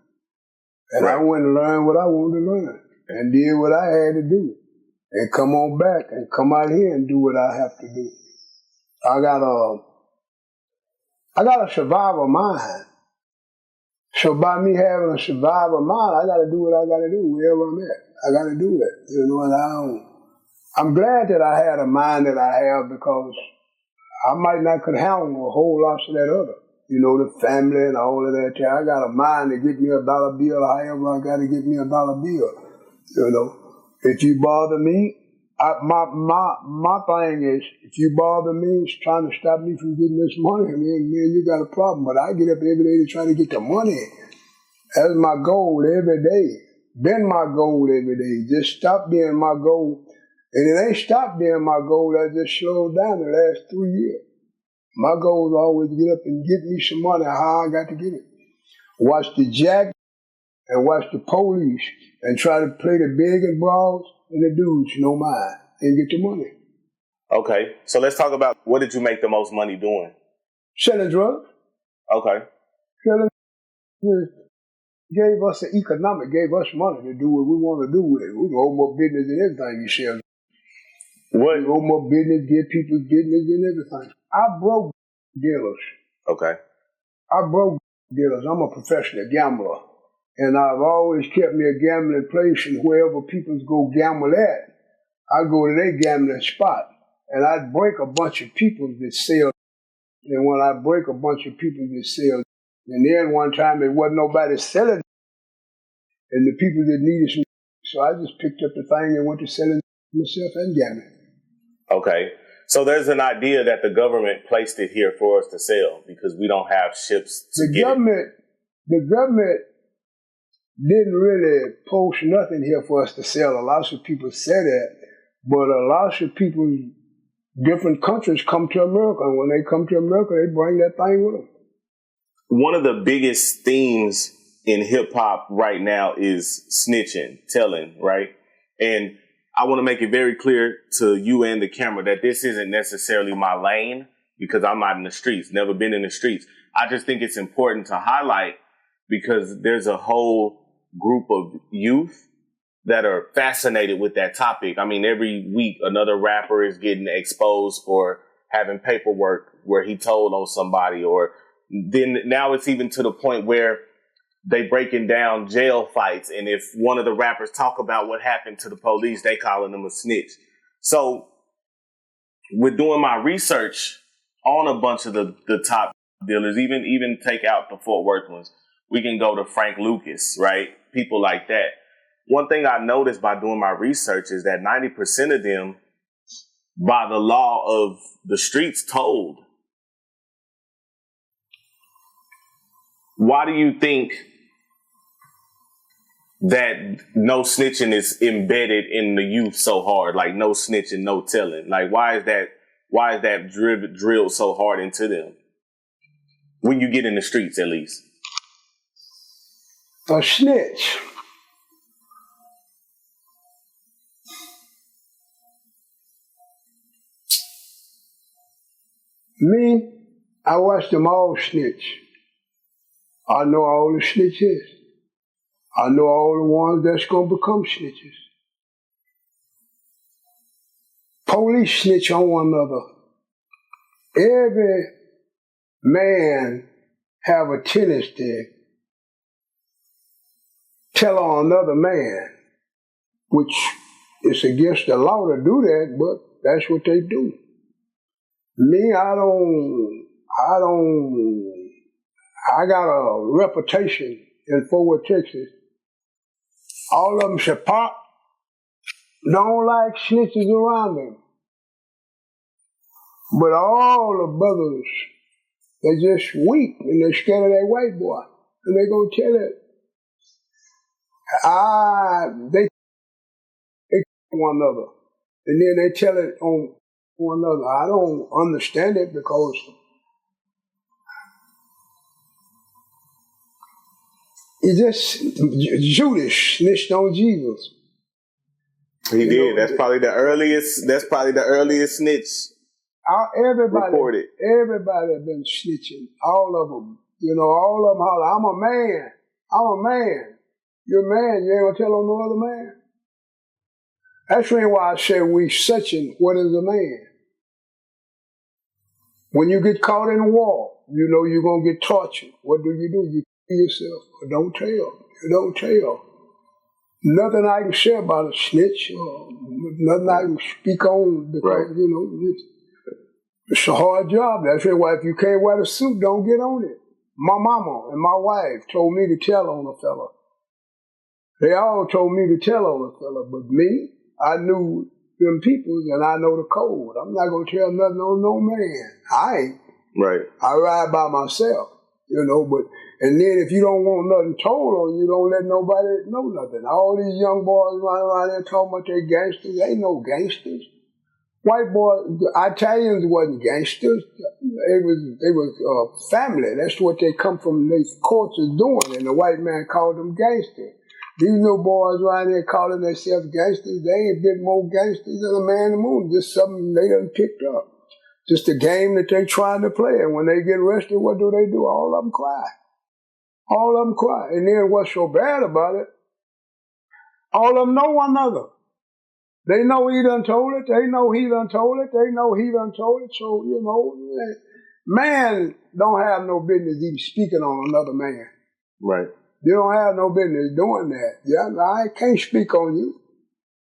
And I went and learned what I wanted to learn and did what I had to do. And come on back and come out here and do what I have to do. I got a survivor mind. So by me having a survivor mind, I got to do what I got to do wherever I'm at. I got to do that. You know, and I'm glad that I had a mind that I have because I might not could handle a whole lot of that other. You know, the family and all of that. I got a mind to get me $1 bill, however I got to get me $1 bill. You know, if you bother me, my thing is, if you bother me, it's trying to stop me from getting this money, man, you got a problem. But I get up every day to try to get the money. That's my goal every day. Been my goal every day. Just stop being my goal. And it ain't stopped being my goal. I just slowed down the last 3 years. My goal is always to get up and get me some money, how I got to get it. Watch the jack and watch the police and try to play the big and broads and the dudes, no mind, and get the money. Okay, so let's talk about what did you make the most money doing? Selling drugs. Okay. Selling drugs gave us the economic, gave us money to do what we want to do with it. We can hold more business than everything you sell. What? We hold more business, give people business and everything. I broke dealers. Okay. I broke dealers. I'm a professional gambler. And I've always kept me a gambling place, and wherever people go gamble at, I go to their gambling spot. And I break a bunch of people that sell. And when I break a bunch of people that sell, and then one time there wasn't nobody selling, and the people that needed some, so I just picked up the thing and went to selling myself and gambling. Okay. So there's an idea that the government placed it here for us to sell because we don't have ships to The get government didn't really post nothing here for us to sell. A lot of people say that, but a lot of people, different countries come to America, and when they come to America, they bring that thing with them. One of the biggest themes in hip hop right now is snitching, telling, right? And I want to make it very clear to you and the camera that this isn't necessarily my lane because I'm not in the streets, never been in the streets. I just think it's important to highlight because there's a whole group of youth that are fascinated with that topic. I mean, every week another rapper is getting exposed for having paperwork where he told on somebody, or then now it's even to the point where they breaking down jail fights. And if one of the rappers talk about what happened to the police, they calling them a snitch. So with doing my research on a bunch of the top dealers, even take out the Fort Worth ones, we can go to Frank Lucas, right? People like that. One thing I noticed by doing my research is that 90% of them, by the law of the streets, told. Why do you think that no snitching is embedded in the youth so hard? Like no snitching, no telling. Like why is that drilled so hard into them? When you get in the streets, at least. A snitch. Me, I watch them all snitch. I know all the snitches. I know all the ones that's going to become snitches. Police snitch on one another. Every man have a tendency to tell on another man, which is against the law to do that, but that's what they do. Me, I got a reputation in Fort Worth, Texas. All of them say, Pop, don't like snitches around them. But all the brothers, they just weep and they scared of that white boy. And they gonna tell it. They one another. And then they tell it on one another. I don't understand it because it's just Judas snitched on Jesus. He did. That's probably the earliest snitch reported. Everybody have been snitching. All of them. All of them holler, I'm a man. I'm a man. You're a man. You ain't gonna tell on no other man. That's really why I say we searching what is a man. When you get caught in a war, you know you're going to get tortured. What do? You kill yourself. Don't tell. You don't tell. Nothing I can say about a snitch, or nothing I can speak on because, it's a hard job. That's why if you can't wear the suit, don't get on it. My mama and my wife told me to tell on a fella. They all told me to tell on a fella, but me, I knew them peoples and I know the code. I'm not going to tell nothing on no man. I ain't. Right. I ride by myself, and then if you don't want nothing told on you, don't let nobody know nothing. All these young boys running around there talking about they gangsters. They ain't no gangsters. White boys, Italians wasn't gangsters. They was family. That's what they come from. Their cultures doing, and the white man called them gangsters. These little boys around there calling themselves gangsters, they ain't a bit more gangsters than a man in the moon. Just something they done picked up. Just a game that they trying to play. And when they get arrested, what do? All of them cry. All of them cry. And then what's so bad about it, all of them know one another. They know he done told it. They know he done told it. They know he done told it. So, man don't have no business even speaking on another man. Right. You don't have no business doing that. Yeah, I can't speak on you.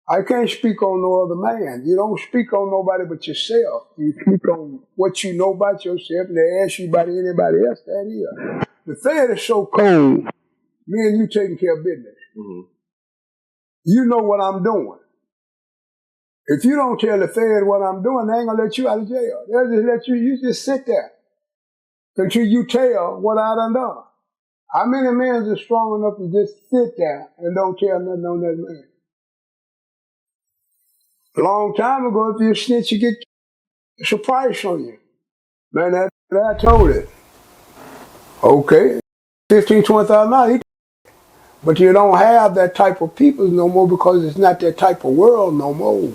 I can't speak on no other man. You don't speak on nobody but yourself. You speak on what you know about yourself, and they ask you about anybody else. That is. The Fed is so cold. Me and you taking care of business. Mm-hmm. You know what I'm doing. If you don't tell the Fed what I'm doing, they ain't gonna let you out of jail. They'll just let you just sit there until you tell what I done done. How many men are strong enough to just sit there and don't tell nothing on that man? A long time ago, if you snitch, you get a price on you. Man, that told it. Okay, $15,000, $20,000. But you don't have that type of people no more because it's not that type of world no more.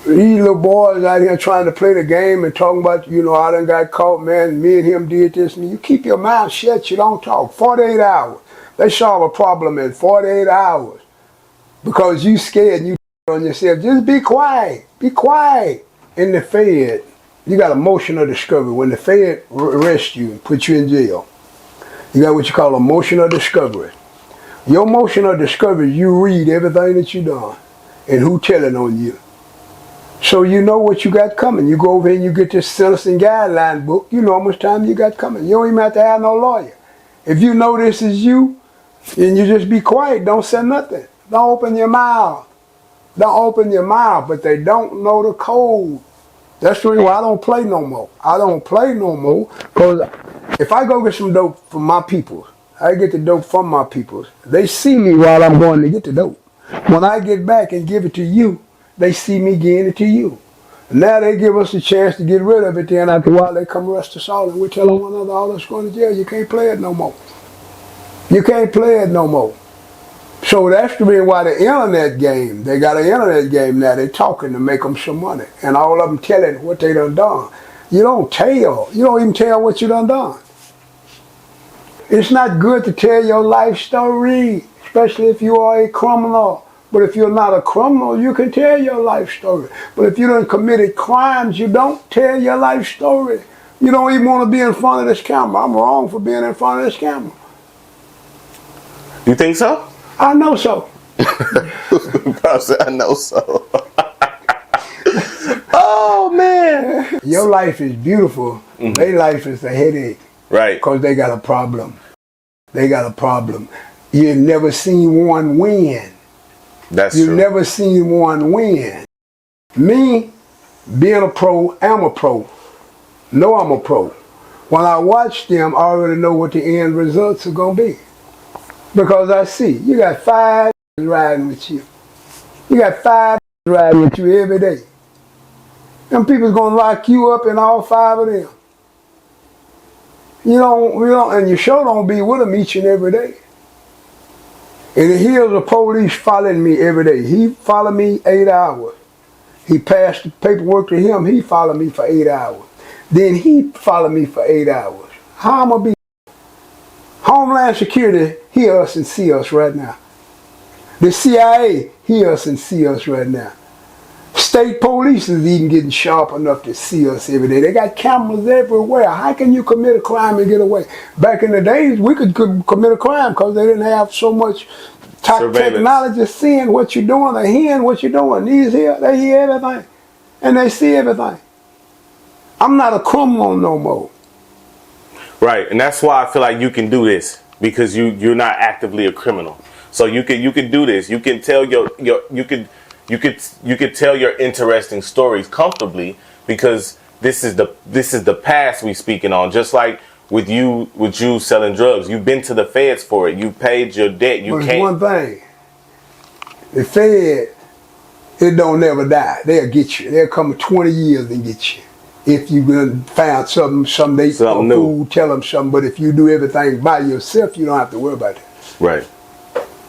These little boys out here trying to play the game and talking about, I done got caught, man, me and him did this. And you keep your mouth shut, you don't talk. 48 hours. They solve a problem in 48 hours. Because you scared and you on yourself. Just be quiet. Be quiet. In the Fed, you got emotional discovery. When the Fed arrests you and put you in jail, you got what you call emotional discovery. Your emotional discovery, you read everything that you done and who telling on you. So you know what you got coming. You go over here and you get this sentencing guideline book. You know how much time you got coming. You don't even have to have no lawyer. If you know this is you, and you just be quiet, don't say nothing. Don't open your mouth. Don't open your mouth, but they don't know the code. That's the reason why I don't play no more. I don't play no more because if I go get some dope from my people, I get the dope from my people. They see me while I'm going to get the dope. When I get back and give it to you, they see me getting it to you. Now they give us a chance to get rid of it. Then after a while they come arrest us all and we tell one another, all us going to jail. You can't play it no more. You can't play it no more. So that's the reason why the internet game, they got an internet game now. They're talking to make them some money. And all of them telling what they done done. You don't tell. You don't even tell what you done done. It's not good to tell your life story, especially if you are a criminal. But if you're not a criminal, you can tell your life story. But if you done committed crimes, you don't tell your life story. You don't even want to be in front of this camera. I'm wrong for being in front of this camera. You think so? I know so. I know so. Oh, man. Your life is beautiful. Mm-hmm. Their life is a headache. Right. Because they got a problem. They got a problem. You've never seen one win. That's You've true. never seen one win. Me, being a pro, I'm a pro. No, I'm a pro. When I watch them, I already know what the end results are going to be. Because I see, you got 5 riding with you. You got 5 riding with you every day. Them people's going to lock you up in all 5 of them. You don't, and you sure don't be with them each and every day. And the heels of police following me every day. He followed me 8 hours. He passed the paperwork to him. He followed me for 8 hours. Then he followed me for 8 hours. How am I be? Homeland Security hear us and see us right now. The CIA hear us and see us right now. State police is even getting sharp enough to see us every day. They got cameras everywhere. How can you commit a crime and get away? Back in the days, we could commit a crime because they didn't have so much technology seeing what you're doing or hearing what you're doing. These here, they hear everything. And they see everything. I'm not a criminal no more. Right, and that's why I feel like you can do this, because you're not actively a criminal. So you can do this. You can tell you could tell your interesting stories comfortably, because this is the past we speaking on. Just like with you selling drugs, you've been to the feds for it. You paid your debt. You but can't. One thing, the Fed, it don't never die. They'll get you. They'll come 20 years and get you. If you found something they fool, tell them something. But if you do everything by yourself, you don't have to worry about that. Right.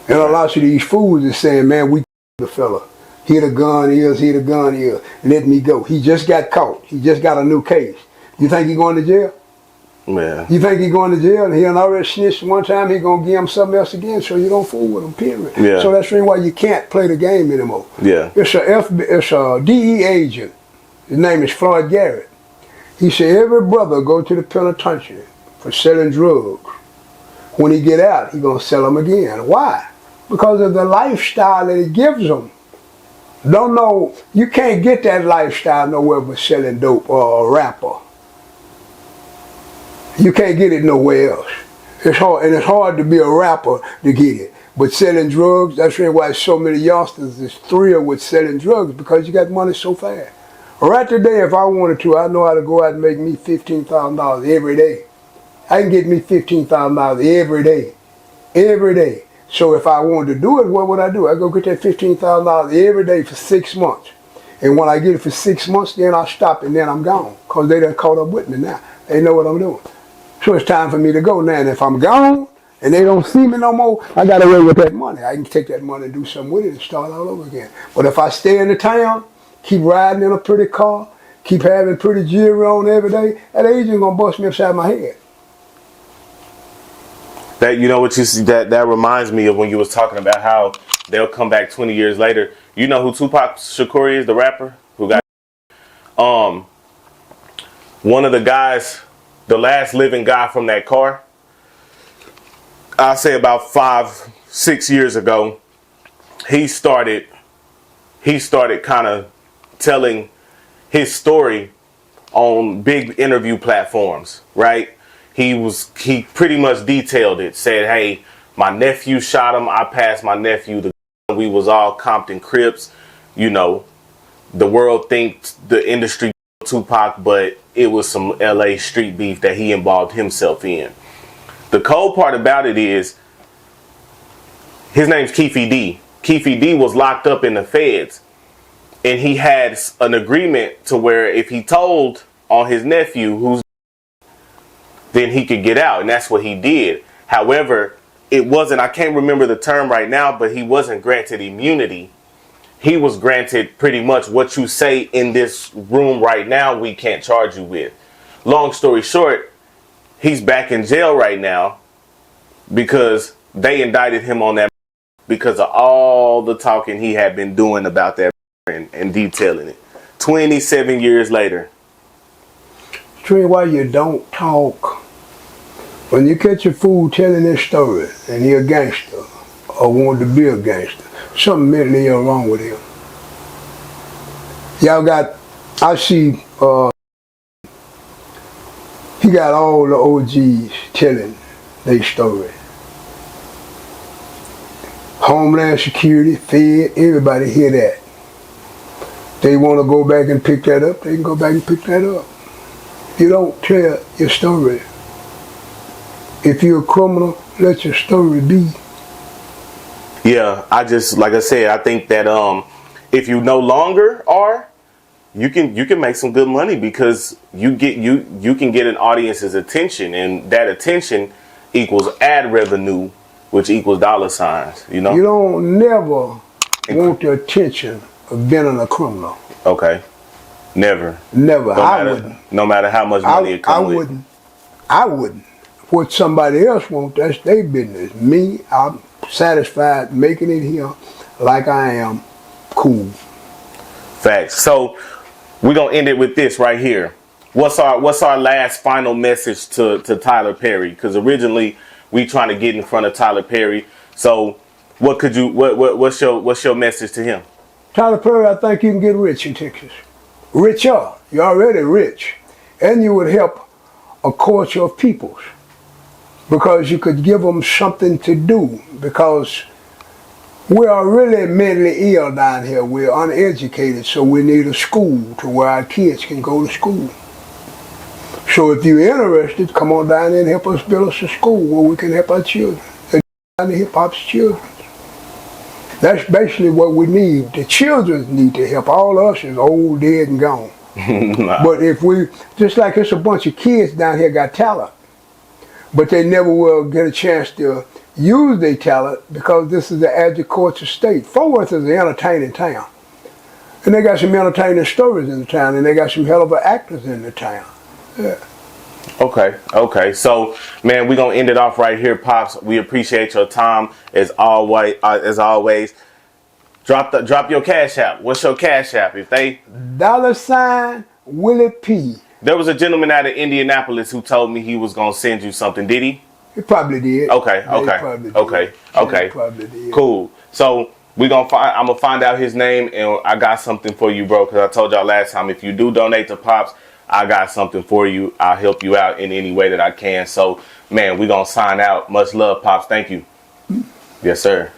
And a lot of these fools is saying, man, we the fella. Here the gun is, here the gun is. Let me go. He just got caught. He just got a new case. You think he going to jail? Yeah. You think he going to jail and he done already snitched one time, he going to give him something else again, so you don't fool with him, period. Yeah. So that's the reason why you can't play the game anymore. Yeah. It's a DE agent. His name is Floyd Garrett. He said every brother go to the penitentiary for selling drugs. When he get out, he going to sell them again. Why? Because of the lifestyle that it gives them. Don't know, you can't get that lifestyle nowhere but selling dope or a rapper. You can't get it nowhere else. It's hard, and it's hard to be a rapper to get it. But selling drugs, that's really why so many youngsters is thrilled with selling drugs, because you got money so fast. Right today, if I wanted to, I know how to go out and make me $15,000 every day. I can get me $15,000 every day. Every day. So if I wanted to do it, what would I do? I go get that $15,000 every day for 6 months. And when I get it for 6 months, then I stop and then I'm gone. Because they done caught up with me now. They know what I'm doing. So it's time for me to go now. And if I'm gone and they don't see me no more, I got away with that money. I can take that money and do something with it and start all over again. But if I stay in the town, keep riding in a pretty car, keep having pretty jewelry on every day, that agent gonna bust me upside my head. That, you know what you see, that reminds me of when you was talking about how they'll come back 20 years later. You know who Tupac Shakur is, the rapper who got one of the guys, the last living guy from that car, I'll say about 5-6 years ago, he started kind of telling his story on big interview platforms, right? He pretty much detailed it, said, hey, my nephew shot him, I passed my nephew the gun, we was all Compton Crips, you know, the world thinks the industry Tupac, but it was some LA street beef that he involved himself in. The cold part about it is, his name's Keefy D. Keefy D was locked up in the feds, and he had an agreement to where if he told on his nephew then he could get out, and that's what he did. However, it wasn't, I can't remember the term right now, but he wasn't granted immunity. He was granted pretty much what you say in this room right now, we can't charge you with. Long story short, he's back in jail right now because they indicted him on that because of all the talking he had been doing about that and detailing it. 27 years later. Tell why you don't talk. When you catch a fool telling this story and he a gangster or wanted to be a gangster, something mentally wrong with him. Y'all got, I see, he got all the OGs telling their story. Homeland Security, Fed, everybody hear that. They want to go back and pick that up, they can go back and pick that up. You don't tell your story. If you're a criminal, let your story be. Yeah, like I said, I think that if you no longer are, you can make some good money because you can get an audience's attention, and that attention equals ad revenue which equals dollar signs. You know. You don't never want the attention of being a criminal. Okay. Never. Never. Wouldn't. No matter how much money it comes with. I wouldn't. What somebody else wants, that's their business. Me, I'm satisfied making it here like I am. Cool. Facts. So we're gonna end it with this right here. What's our last final message to Tyler Perry? Because originally we trying to get in front of Tyler Perry. So what's your message to him? Tyler Perry, I think you can get rich in Texas. Richer. You're already rich. And you would help a culture of peoples. Because you could give them something to do. Because we are really mentally ill down here. We're uneducated, so we need a school to where our kids can go to school. So if you're interested, come on down there and help us build us a school where we can help our children. And the hip-hop's children. That's basically what we need. The children need to help. All of us is old, dead, and gone. Nah. But if we, just like it's a bunch of kids down here got talent, but they never will get a chance to use their talent because this is the agriculture state. Fort Worth is an entertaining town. And they got some entertaining stories in the town, and they got some hell of actors in the town. Yeah. Okay. So, man, we're going to end it off right here, Pops. We appreciate your time as always. Drop your Cash App. What's your Cash App? If they $ Willie P. There was a gentleman out of Indianapolis who told me he was going to send you something. Did he? He probably did. Okay. He probably did. Cool. So I'm gonna find out his name, and I got something for you, bro. Because I told y'all last time, if you do donate to Pops, I got something for you. I'll help you out in any way that I can. So, man, we're gonna sign out. Much love, Pops. Thank you. Yes, sir.